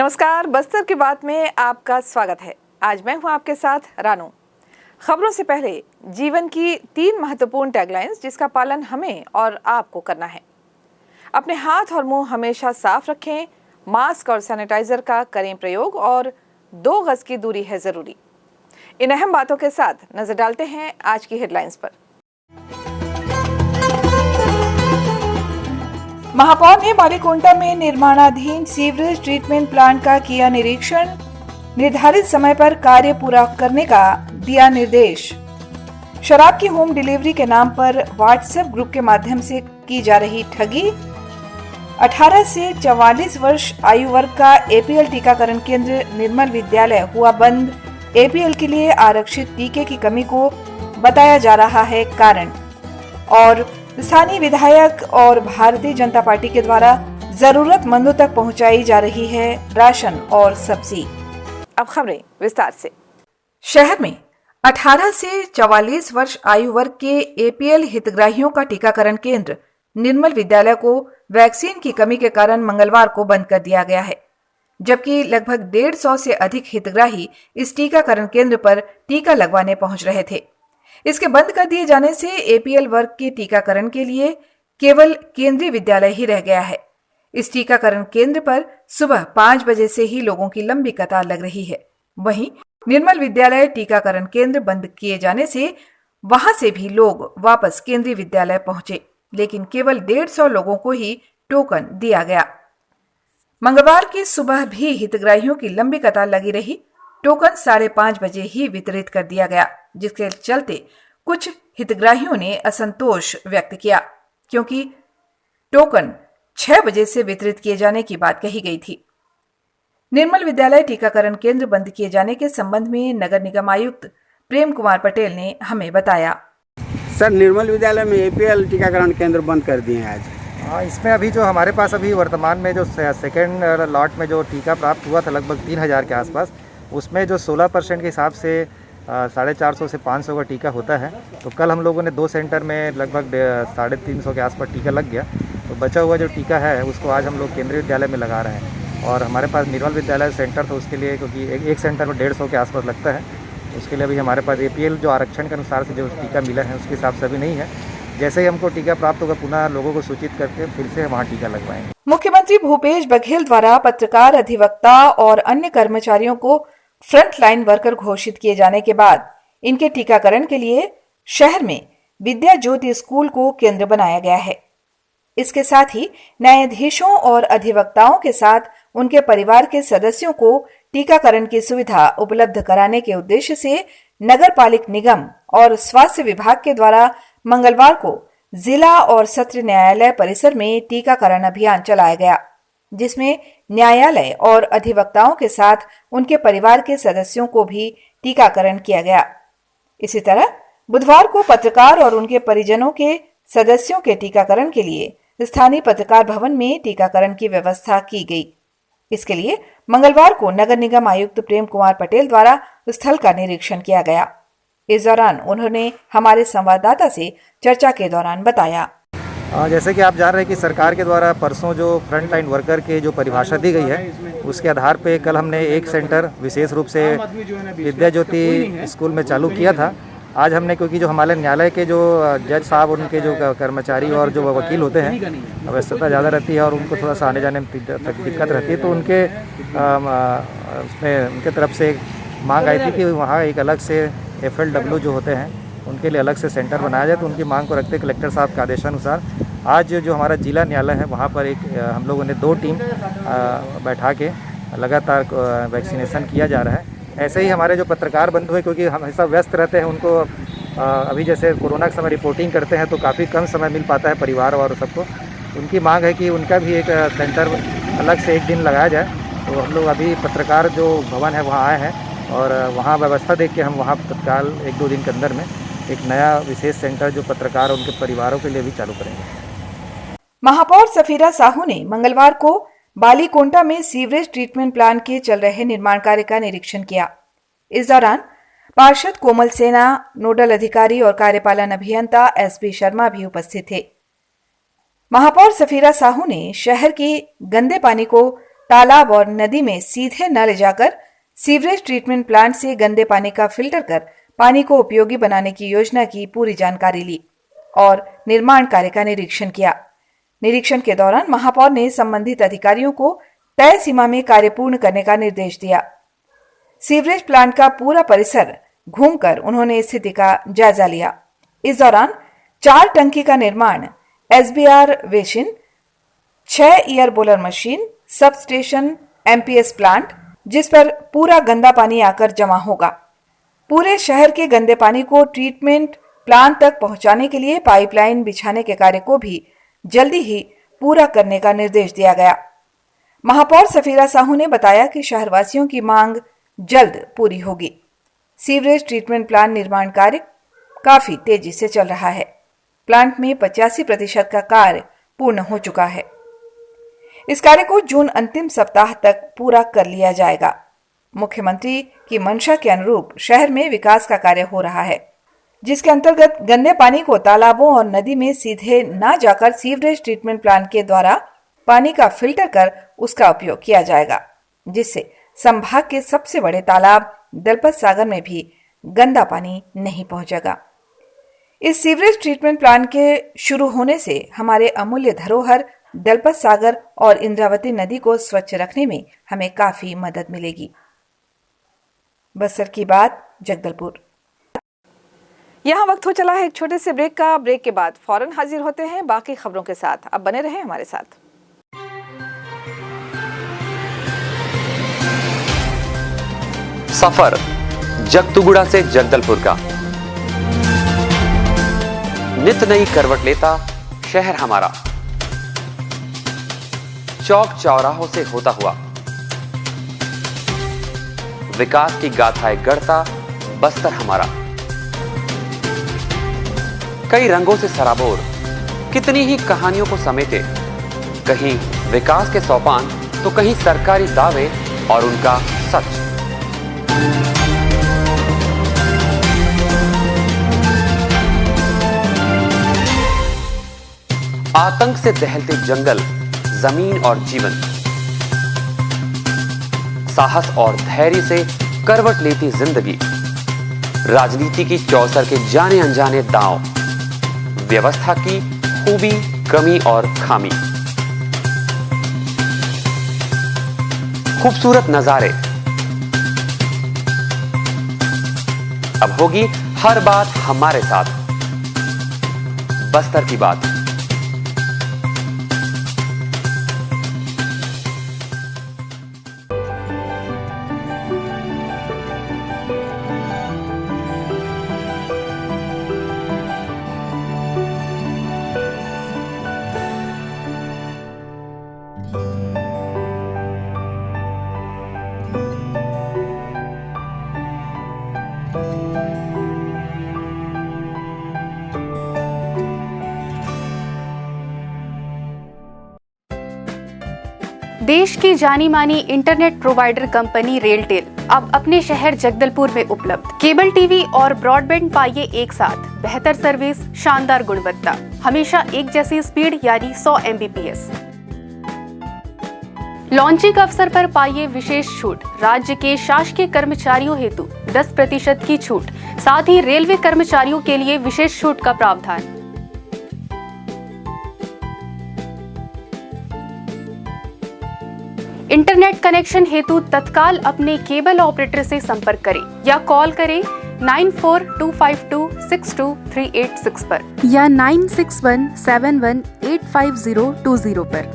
नमस्कार, बस्तर की बात में आपका स्वागत है। आज मैं हूं आपके साथ रानू। खबरों से पहले जीवन की 3 महत्वपूर्ण टैगलाइंस जिसका पालन हमें और आपको करना है। अपने हाथ और मुंह हमेशा साफ रखें, मास्क और सैनिटाइजर का करें प्रयोग और 2 गज की दूरी है जरूरी। इन अहम बातों के साथ नजर डालते हैं आज की हेडलाइंस पर। महापौर ने बालीकोंटा में निर्माणाधीन सीवरेज ट्रीटमेंट प्लांट का किया निरीक्षण, निर्धारित समय पर कार्य पूरा करने का दिया निर्देश। शराब की होम डिलीवरी के नाम पर व्हाट्सएप ग्रुप के माध्यम से की जा रही ठगी। 18 से 44 वर्ष आयु वर्ग का एपीएल टीकाकरण केंद्र निर्मल विद्यालय हुआ बंद। एपीएल के लिए आरक्षित टीके की कमी को बताया जा रहा है कारण। और स्थानीय विधायक और भारतीय जनता पार्टी के द्वारा जरूरतमंदों तक पहुंचाई जा रही है राशन और सब्जी। अब खबरें विस्तार से। शहर में 18 से 44 वर्ष आयु वर्ग के एपीएल हितग्राहियों का टीकाकरण केंद्र निर्मल विद्यालय को वैक्सीन की कमी के कारण मंगलवार को बंद कर दिया गया है, जबकि लगभग 150 से अधिक हितग्राही इस टीकाकरण केंद्र पर टीका लगवाने पहुंच रहे थे। इसके बंद कर दिए जाने से एपीएल वर्ग के टीकाकरण के लिए केवल केंद्रीय विद्यालय ही रह गया है। इस टीकाकरण केंद्र पर सुबह 5 बजे से ही लोगों की लंबी कतार लग रही है। वहीं निर्मल विद्यालय टीकाकरण केंद्र बंद किए जाने से वहां से भी लोग वापस केंद्रीय विद्यालय पहुंचे, लेकिन केवल 150 लोगों को ही टोकन दिया गया। मंगलवार की सुबह भी हितग्राहियों की लंबी कतार लगी रही। टोकन 5:30 बजे ही वितरित कर दिया गया, जिसके चलते कुछ हितग्राहियों ने असंतोष व्यक्त किया, क्योंकि टोकन 6 बजे से वितरित किए जाने की बात कही गई थी। निर्मल विद्यालय टीकाकरण केंद्र बंद किए जाने के संबंध में नगर निगम आयुक्त प्रेम कुमार पटेल ने हमें बताया। सर, निर्मल विद्यालय में एपीएल टीकाकरण केंद्र बंद कर दिए हैं आज। हाँ, इसमें अभी जो हमारे पास अभी वर्तमान में जो सेकेंड लॉट में जो टीका प्राप्त हुआ था लगभग 3000 के आसपास, उसमें जो 16% के हिसाब से 450 से 500 का टीका होता है। तो कल हम लोगों ने 2 सेंटर में लगभग 350 के आसपास टीका लग गया। तो बचा हुआ जो टीका है उसको आज हम लोग केंद्रीय विद्यालय में लगा रहे हैं। और हमारे पास निर्मल विद्यालय सेंटर था, उसके लिए क्योंकि एक सेंटर में 150 के आसपास लगता है, उसके लिए अभी हमारे पास एपीएल जो आरक्षण के अनुसार से जो टीका मिला है उसके हिसाब से अभी नहीं है। जैसे ही हमको टीका प्राप्त होगा पुनः लोगों को सूचित करके फिर से वहाँ टीका लगवाएंगे। मुख्यमंत्री भूपेश बघेल द्वारा पत्रकार, अधिवक्ता और अन्य कर्मचारियों को फ्रंट लाइन वर्कर घोषित किए जाने के बाद इनके टीकाकरण के लिए शहर में विद्या ज्योति स्कूल को केंद्र बनाया गया है। इसके साथ ही न्यायाधीशों और अधिवक्ताओं के साथ उनके परिवार के सदस्यों को टीकाकरण की सुविधा उपलब्ध कराने के उद्देश्य से नगर पालिक निगम और स्वास्थ्य विभाग के द्वारा मंगलवार को जिला और सत्र न्यायालय परिसर में टीकाकरण अभियान चलाया गया, जिसमें न्यायालय और अधिवक्ताओं के साथ उनके परिवार के सदस्यों को भी टीकाकरण किया गया। इसी तरह बुधवार को पत्रकार और उनके परिजनों के सदस्यों के टीकाकरण के लिए स्थानीय पत्रकार भवन में टीकाकरण की व्यवस्था की गई। इसके लिए मंगलवार को नगर निगम आयुक्त प्रेम कुमार पटेल द्वारा स्थल का निरीक्षण किया गया। इस दौरान उन्होंने हमारे संवाददाता से चर्चा के दौरान बताया। जैसे कि आप जान रहे हैं कि सरकार के द्वारा परसों जो फ्रंट लाइन वर्कर के जो परिभाषा दी गई है उसके आधार पे कल हमने एक सेंटर विशेष रूप से विद्या ज्योति स्कूल में चालू किया था। आज हमने, क्योंकि जो हमारे न्यायालय के जो जज साहब और उनके जो कर्मचारी और जो वकील होते हैं व्यस्तता ज़्यादा रहती है और उनको थोड़ा सा आने जाने में दिक्कत रहती है, तो उनके उसमें उनके तरफ से मांग आई थी कि वहाँ एक अलग से FLW जो होते हैं उनके लिए अलग से सेंटर बनाया जाए। तो उनकी मांग को रखते कलेक्टर साहब के आदेशानुसार आज जो हमारा जिला न्यायालय है वहाँ पर हम लोगों ने 2 टीम बैठा के लगातार वैक्सीनेशन किया जा रहा है। ऐसे ही हमारे जो पत्रकार बंधु हैं, क्योंकि हम हमेशा व्यस्त रहते हैं, उनको अभी जैसे कोरोना के समय रिपोर्टिंग करते हैं तो काफ़ी कम समय मिल पाता है परिवार और सबको। उनकी मांग है कि उनका भी एक सेंटर अलग से एक दिन लगाया जाए। तो हम लोग अभी पत्रकार जो भवन है वहाँ आए हैं और वहाँ व्यवस्था देख के हम वहाँ तत्काल 1-2 दिन के अंदर में एक नया विशेष सेंटर जो पत्रकार और उनके परिवारों के लिए भी चालू करेंगे। महापौर सफीरा साहू ने मंगलवार को बालीकोंटा में सीवरेज ट्रीटमेंट प्लांट के चल रहे निर्माण कार्य का निरीक्षण किया। इस दौरान पार्षद कोमल सेना, नोडल अधिकारी और कार्यपालन अभियंता एसपी शर्मा भी उपस्थित थे। महापौर सफीरा साहू ने शहर के गंदे पानी को तालाब और नदी में सीधे न ले जाकर सीवरेज ट्रीटमेंट प्लांट से गंदे पानी का फिल्टर कर पानी को उपयोगी बनाने की योजना की पूरी जानकारी ली और निर्माण कार्य का निरीक्षण किया। निरीक्षण के दौरान महापौर ने संबंधित अधिकारियों को तय सीमा में कार्य पूर्ण करने का निर्देश दिया। सीवरेज प्लांट का पूरा परिसर घूमकर उन्होंने स्थिति का जायजा लिया। इस दौरान 4 टंकी का निर्माण, SBR basin, 6 air bowler machine, sub station, MPS plant जिस पर पूरा गंदा पानी आकर जमा होगा। पूरे शहर के गंदे पानी को ट्रीटमेंट प्लांट तक पहुंचाने के लिए पाइपलाइन बिछाने के कार्य को भी जल्दी ही पूरा करने का निर्देश दिया गया। महापौर सफीरा साहू ने बताया कि शहरवासियों की मांग जल्द पूरी होगी। सीवरेज ट्रीटमेंट प्लांट निर्माण कार्य काफी तेजी से चल रहा है। प्लांट में 85% का कार्य पूर्ण हो चुका है। इस कार्य को जून अंतिम सप्ताह तक पूरा कर लिया जाएगा। मुख्यमंत्री की मंशा के अनुरूप शहर में विकास का कार्य हो रहा है, जिसके अंतर्गत गंदे पानी को तालाबों और नदी में सीधे न जाकर सीवरेज ट्रीटमेंट प्लांट के द्वारा पानी का फिल्टर कर उसका उपयोग किया जाएगा, जिससे संभाग के सबसे बड़े तालाब दलपत सागर में भी गंदा पानी नहीं पहुंचेगा। इस सीवरेज ट्रीटमेंट प्लांट के शुरू होने से हमारे अमूल्य धरोहर दलपत सागर और इंद्रावती नदी को स्वच्छ रखने में हमें काफी मदद मिलेगी। बस्तर की बात, जगदलपुर। यहाँ वक्त हो चला है एक छोटे से ब्रेक का। ब्रेक के बाद फौरन हाजिर होते हैं बाकी खबरों के साथ। अब बने रहें हमारे साथ। सफर जगतुगुड़ा से जगदलपुर का नित नई करवट लेता शहर हमारा, चौक चौराहों से होता हुआ विकास की गाथाएं गढ़ता बस्तर हमारा। कई रंगों से सराबोर कितनी ही कहानियों को समेटे, कहीं विकास के सोपान तो कहीं सरकारी दावे और उनका सच। आतंक से दहलते जंगल, जमीन और जीवन, साहस और धैर्य से करवट लेती जिंदगी, राजनीति की चौसर के जाने अनजाने दांव, व्यवस्था की खूबी, कमी और खामी, खूबसूरत नजारे। अब होगी हर बात हमारे साथ, बस्तर की बात। देश की जानी मानी इंटरनेट प्रोवाइडर कंपनी रेलटेल अब अपने शहर जगदलपुर में उपलब्ध। केबल टीवी और ब्रॉडबैंड पाइए एक साथ, बेहतर सर्विस, शानदार गुणवत्ता, हमेशा एक जैसी स्पीड यानी 100 Mbps। लॉन्चिंग अवसर पर पाइए विशेष छूट, राज्य के शासकीय कर्मचारियों हेतु 10% की छूट, साथ ही रेलवे कर्मचारियों के लिए विशेष छूट का प्रावधान। इंटरनेट कनेक्शन हेतु तत्काल अपने केबल ऑपरेटर से संपर्क करें या कॉल करें 9425262386 पर या 9617185020 पर।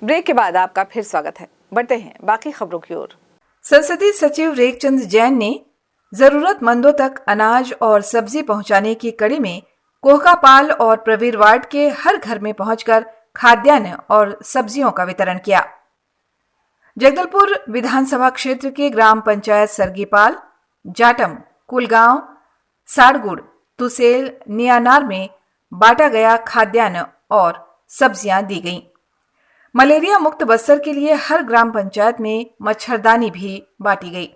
ब्रेक के बाद आपका फिर स्वागत है। बढ़ते हैं बाकी खबरों की ओर। संसदीय सचिव रेखचंद जैन ने जरूरतमंदों तक अनाज और सब्जी पहुंचाने की कड़ी में कोहकापाल और प्रवीर वार्ड के हर घर में पहुंचकर खाद्यान्न और सब्जियों का वितरण किया। जगदलपुर विधानसभा क्षेत्र के ग्राम पंचायत सरगीपाल, जाटम, कुलगांव, साड़गुड़, तुसेल, नियानार में बांटा गया खाद्यान्न और सब्जियां दी गईं। मलेरिया मुक्त बस्तर के लिए हर ग्राम पंचायत में मच्छरदानी भी बांटी गई।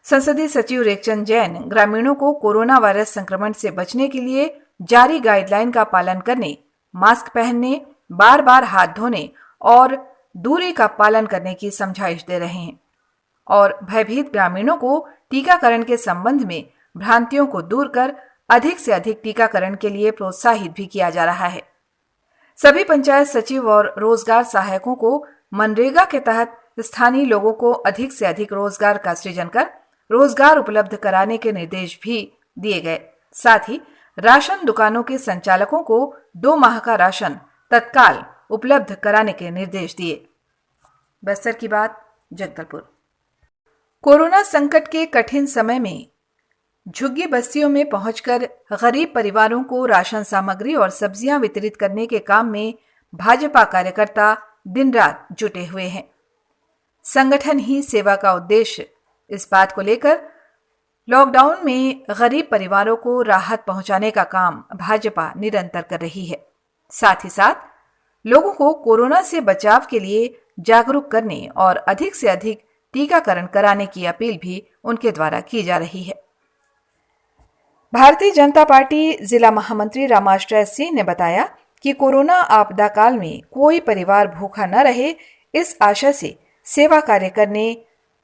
संसदीय सचिव रेखचंद जैन ग्रामीणों को कोरोना वायरस संक्रमण से बचने के लिए जारी गाइडलाइन का पालन करने, मास्क पहनने, बार बार हाथ धोने और दूरी का पालन करने की समझाइश दे रहे हैं और भयभीत ग्रामीणों को टीकाकरण के संबंध में भ्रांतियों को दूर कर अधिक से अधिक टीकाकरण के लिए प्रोत्साहित भी किया जा रहा है। सभी पंचायत सचिव और रोजगार सहायकों को मनरेगा के तहत स्थानीय लोगों को अधिक से अधिक रोजगार का सृजन कर रोजगार उपलब्ध कराने के निर्देश भी दिए गए। साथ ही राशन दुकानों के संचालकों को 2 माह का राशन तत्काल उपलब्ध कराने के निर्देश दिए। बस्तर की बात, जगदलपुर। कोरोना संकट के कठिन समय में झुग्गी बस्तियों में पहुंचकर गरीब परिवारों को राशन सामग्री और सब्जियां वितरित करने के काम में भाजपा कार्यकर्ता दिन रात जुटे हुए हैं। संगठन ही सेवा का उद्देश्य। इस बात को लेकर लॉकडाउन में गरीब परिवारों को राहत पहुंचाने का काम भाजपा निरंतर कर रही है। साथ ही साथ लोगों को कोरोना से बचाव के लिए जागरूक करने और अधिक से अधिक टीकाकरण कराने की अपील भी उनके द्वारा की जा रही है। भारतीय जनता पार्टी जिला महामंत्री रामाश्रय सिंह ने बताया कि कोरोना आपदा काल में कोई परिवार भूखा न रहे, इस आशा से सेवा कार्य करने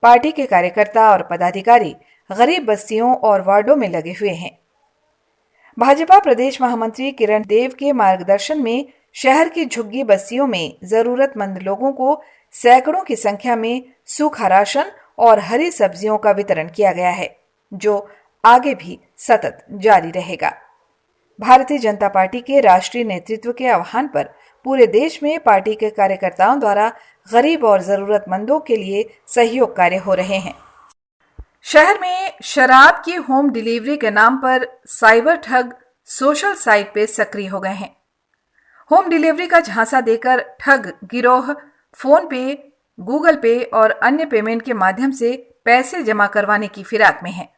पार्टी के कार्यकर्ता और पदाधिकारी गरीब बस्तियों और वार्डों में लगे हुए हैं। भाजपा प्रदेश महामंत्री किरण देव के मार्गदर्शन में शहर की झुग्गी बस्तियों में जरूरतमंद लोगों को सैकड़ों की संख्या में सूखा राशन और हरी सब्जियों का वितरण किया गया है, जो आगे भी सतत जारी रहेगा। भारतीय जनता पार्टी के राष्ट्रीय नेतृत्व के आह्वान पर पूरे देश में पार्टी के कार्यकर्ताओं द्वारा गरीब और जरूरतमंदों के लिए सहयोग कार्य हो रहे हैं। शहर में शराब की होम डिलीवरी के नाम पर साइबर ठग सोशल साइट पे सक्रिय हो गए हैं। होम डिलीवरी का झांसा देकर ठग गिरोह फोन पे, गूगल पे और अन्य पेमेंट के माध्यम से पैसे जमा करवाने की फिराक में है।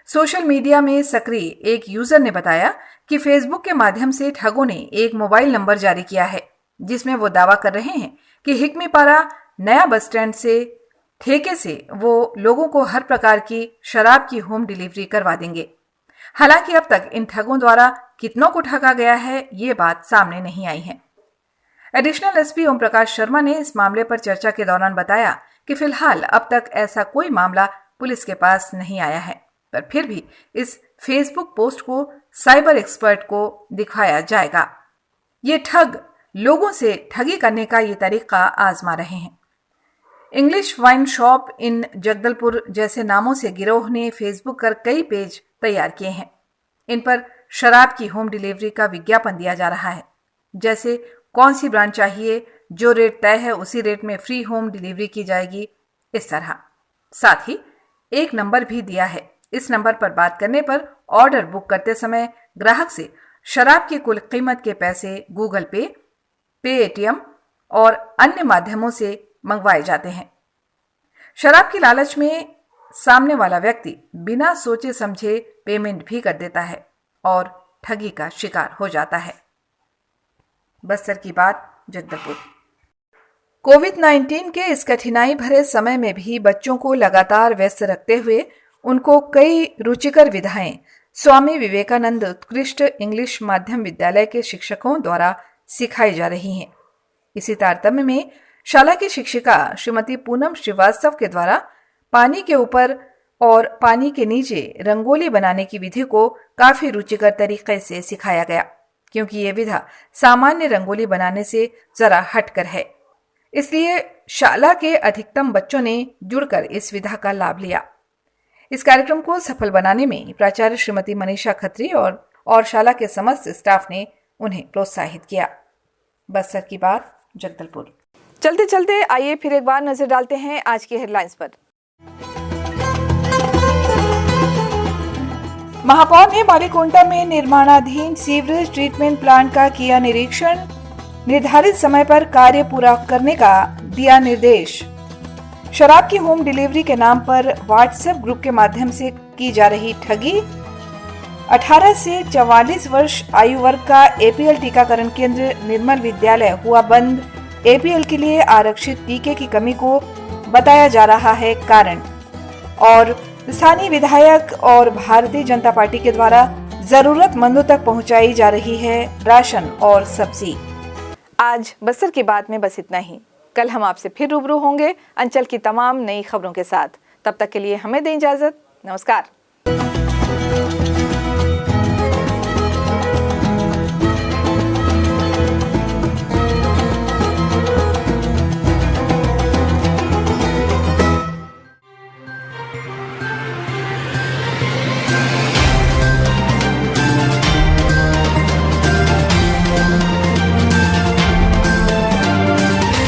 सोशल मीडिया में सक्रिय एक यूजर ने बताया कि फेसबुक के माध्यम से ठगों ने एक मोबाइल नंबर जारी किया है, जिसमें वो दावा कर रहे हैं कि हिकमीपारा नया बस स्टैंड से ठेके से वो लोगों को हर प्रकार की शराब की होम डिलीवरी करवा देंगे। हालांकि अब तक इन ठगों द्वारा कितनों को ठगा गया है, ये बात सामने नहीं आई है। एडिशनल एसपी ओम प्रकाश शर्मा ने इस मामले पर चर्चा के दौरान बताया कि फिलहाल अब तक ऐसा कोई मामला पुलिस के पास नहीं आया है, पर फिर भी इस फेसबुक पोस्ट को साइबर एक्सपर्ट को दिखाया जाएगा। ये ठग लोगों से ठगी करने का ये तरीका आजमा रहे हैं। English wine shop in Jagdalpur जैसे नामों से गिरोह ने फेसबुक पर कई पेज तैयार किए हैं। इन पर शराब की होम डिलीवरी का विज्ञापन दिया जा रहा है, जैसे कौन सी ब्रांड चाहिए, जो रेट तय है उसी रेट में फ्री होम डिलीवरी की जाएगी, इस तरह। साथ ही एक नंबर भी दिया है। इस नंबर पर बात करने पर ऑर्डर बुक करते समय ग्राहक से शराब की कुल कीमत के पैसे गूगल पे, पेटीएम और अन्य माध्यमों से मंगवाए जाते हैं। शराब की लालच में सामने वाला व्यक्ति बिना सोचे समझे पेमेंट भी कर देता है और ठगी का शिकार हो जाता है। बस्तर की बात, जगदलपुर। कोविड-19 के इस कठिनाई भरे समय में भी बच्चों को लगातार व्यस्त रखते हुए उनको कई रुचिकर विधाएं स्वामी विवेकानंद उत्कृष्ट इंग्लिश माध्यम विद्यालय के शिक्षकों द्वारा सिखाई जा रही हैं। इसी तारतम्य में शाला की शिक्षिका श्रीमती पूनम श्रीवास्तव के द्वारा पानी के ऊपर और पानी के नीचे रंगोली बनाने की विधि को काफी रुचिकर तरीके से सिखाया गया, क्योंकि ये विधा सामान्य रंगोली बनाने से जरा हटकर है। इसलिए शाला के अधिकतम बच्चों ने जुड़कर इस विधा का लाभ लिया। इस कार्यक्रम को सफल बनाने में प्राचार्य श्रीमती मनीषा खत्री और शाला के समस्त स्टाफ ने उन्हें प्रोत्साहित किया। बस्तर की बात, जगदलपुर। चलते चलते आइए फिर एक बार नजर डालते हैं आज की हेडलाइंस पर। महापौर ने बालीकुंटा में निर्माणाधीन सीवरेज ट्रीटमेंट प्लांट का किया निरीक्षण, निर्धारित समय पर कार्य पूरा करने का दिया निर्देश। शराब की होम डिलीवरी के नाम पर व्हाट्सएप ग्रुप के माध्यम से की जा रही ठगी। 18 से 44 वर्ष आयु वर्ग का एपीएल टीकाकरण केंद्र निर्मल विद्यालय हुआ बंद। एपीएल के लिए आरक्षित टीके की कमी को बताया जा रहा है कारण। और स्थानीय विधायक और भारतीय जनता पार्टी के द्वारा जरूरतमंदों तक पहुंचाई जा रही है राशन और सब्जी। आज बस्तर की बात में बस इतना ही। कल हम आपसे फिर रूबरू होंगे अंचल की तमाम नई खबरों के साथ। तब तक के लिए हमें दें इजाजत। नमस्कार।